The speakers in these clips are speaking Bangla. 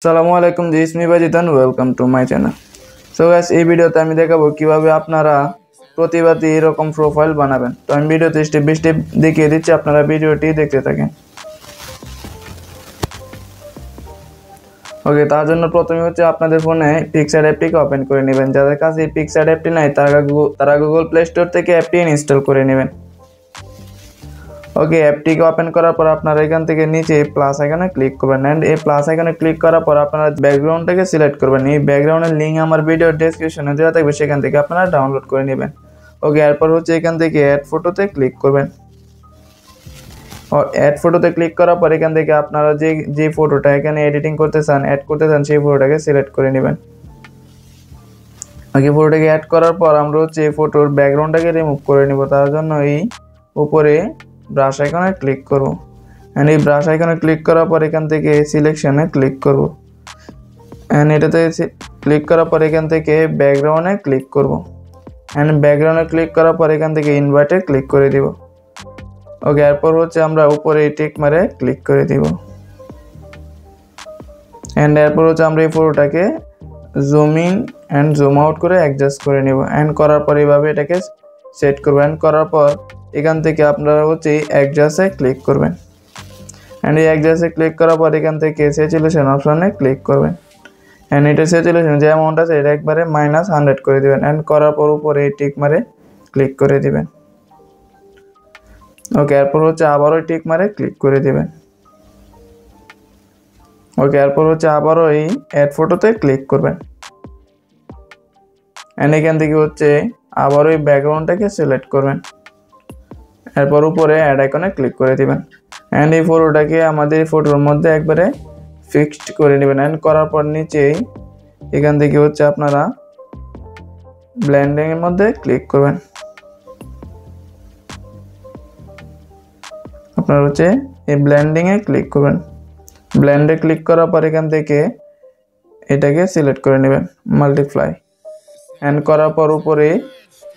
আসসালামু আলাইকুম, this me Bajitan, welcome to my channel. So guys, এই ভিডিওতে আমি দেখাবো কিভাবে আপনারা প্রতিবাদী এরকম প্রোফাইল বানাবেন। তো আমি ভিডিওতে স্টেপ বাই স্টেপ দেখিয়ে দিচ্ছি, আপনারা ভিডিওটি দেখতে থাকেন। ওকে, তার জন্য প্রথমে হচ্ছে আপনাদের ফোনে পিক্সার অ্যাপটিকে ওপেন করে নেবেন। যাদের কাছে এই পিক্সার অ্যাপটি নাই তারা গুগল প্লে স্টোর থেকে অ্যাপটি ইনস্টল করে নেবেন। ওকে, অ্যাপটিকে ওপেন করার পর আপনারা এখান থেকে নিচে প্লাস আইকনে ক্লিক করবেন এন্ড এই প্লাস আইকনে ক্লিক করার পর আপনারা ব্যাকগ্রাউন্ডটাকে সিলেক্ট করবেন। এই ব্যাকগ্রাউন্ডের লিঙ্ক আমার ভিডিও ডেসক্রিপশনে দেওয়া থাকবে, সেখান থেকে আপনারা ডাউনলোড করে নেবেন। ওকে, এরপর হচ্ছে এখান থেকে অ্যাড ফটোতে ক্লিক করবেন। অ্যাড ফটোতে ক্লিক করার পর এখান থেকে আপনারা যে ফটোটা এখানে এডিটিং করতে চান, অ্যাড করতে চান, সেই ফটোটাকে সিলেক্ট করে নেবেন। ওকে, ফটোটাকে অ্যাড করার পর আমরা হচ্ছে এই ফটোর ব্যাকগ্রাউন্ডটাকে রিমুভ করে নিব। তার জন্য এই উপরে ব্রাশ আইকনে ক্লিক করব এন্ড এই ব্রাশ আইকনে ক্লিক করার পর এখান থেকে সিলেকশনে ক্লিক করব এন্ড এটাতে ক্লিক করার পর এখান থেকে ব্যাকগ্রাউন্ডে ক্লিক করব এন্ড ব্যাকগ্রাউন্ডে ক্লিক করার পর এখান থেকে ইনভার্টে ক্লিক করে দিব। ওকে, এরপর হচ্ছে আমরা উপরে টিক মারে ক্লিক করে দিব এন্ড এরপর হচ্ছে আমরা এই ফটোটাকে zoom in and zoom out করে অ্যাডজাস্ট করে নিব এন্ড করার পর এইভাবে এটাকে সেট করবেন। এন্ড করার পর এখান থেকে আপনারা হচ্ছে অ্যাডজাস্টে ক্লিক করবেন এন্ড এই অ্যাডজাস্টে ক্লিক করার পর এখান থেকে স্যাচুরেশন অপশনে ক্লিক করবেন এন্ড এটা স্যাচুরেশন যে অ্যামাউন্ট আছে এটা একবারে -100 করে দিবেন এন্ড করার পর উপরে এই টিক মারে ক্লিক করে দিবেন। ওকে, এরপর হচ্ছে আবারও টিক মারে ক্লিক করে দিবেন। ওকে, এরপর হচ্ছে আবারও এই অ্যাড ফটোতে ক্লিক করবেন এন্ড এখান থেকে হচ্ছে আবারও এই ব্যাকগ্রাউন্ডটাকে সিলেক্ট করবেন। এরপর উপরে অ্যাড আইকনে ক্লিক করে দিবেন এন্ড এই ফটোটাকে আমাদের ফটোর মধ্যে একবারে ফিক্সড করে নেবেন এন্ড করার পর নিচেই এখান থেকে হচ্ছে আপনারা ব্লেন্ডিং এর মধ্যে ক্লিক করবেন। আপনারা হচ্ছে এই ব্লেন্ডিং এ ক্লিক করবেন। ব্লেন্ডে ক্লিক করার পর এখান থেকে এটাকে সিলেক্ট করে নেবেন মাল্টিপ্লাই এন্ড করার পর উপরে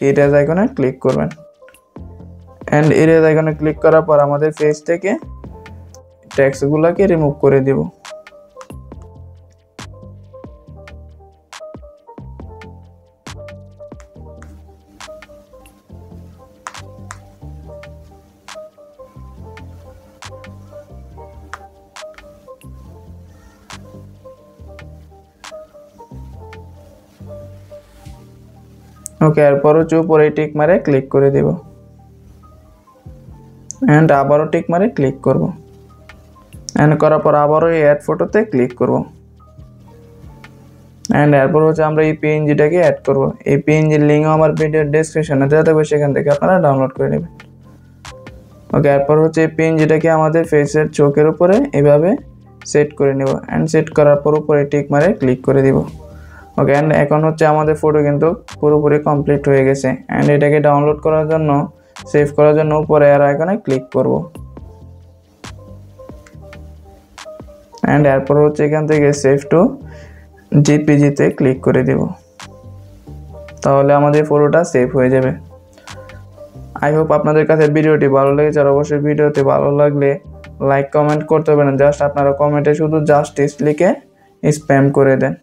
ইরেজ আইকনে ক্লিক করবেন এন্ড ইরেজ আইকনে ক্লিক করার পর আমাদের ফেস থেকে টেক্সটগুলোকে রিমুভ করে দিব। ওকে, এরপর হচ্ছে উপরে টিক মারে ক্লিক করে দিব এন্ড আবারও টিক মারে ক্লিক করব এন্ড করার পর আবারও এই অ্যাড ফটোতে ক্লিক করব এন্ড এরপর হচ্ছে আমরা এই পিএনজিটাকে অ্যাড করব। এই পিএনজির লিঙ্ক আমার ভিডিও ডেসক্রিপশনে দেওয়া থাকবে, সেখান থেকে আপনারা ডাউনলোড করে নেবেন। ওকে, এরপর হচ্ছে এই পিএনজিটাকে আমাদের ফেসের চোখের উপরে এভাবে সেট করে নেব এন্ড সেট করার পর উপরে টিক মারে ক্লিক করে দিব। ওকে, এন্ড এখন হচ্ছে আমাদের ফটো কিন্তু পুরোপুরি কমপ্লিট হয়ে গেছে এন্ড এটাকে ডাউনলোড করার জন্য, সেভ করার জন্য উপরে অ্যারো আইকনে ক্লিক করব এন্ড এরপর হচ্ছে এখান থেকে সেভ টু জেপিজি-তে ক্লিক করে দেব। তাহলে আমাদের ফটোটা সেভ হয়ে যাবে। আই হোপ আপনাদের কাছে ভিডিওটি ভালো লেগেছে। আর অবশ্যই ভিডিওতে ভালো লাগলে লাইক কমেন্ট করতে পারেন। জাস্ট আপনারা কমেন্টে শুধু জাস্টিস লিখে স্প্যাম করে দেন।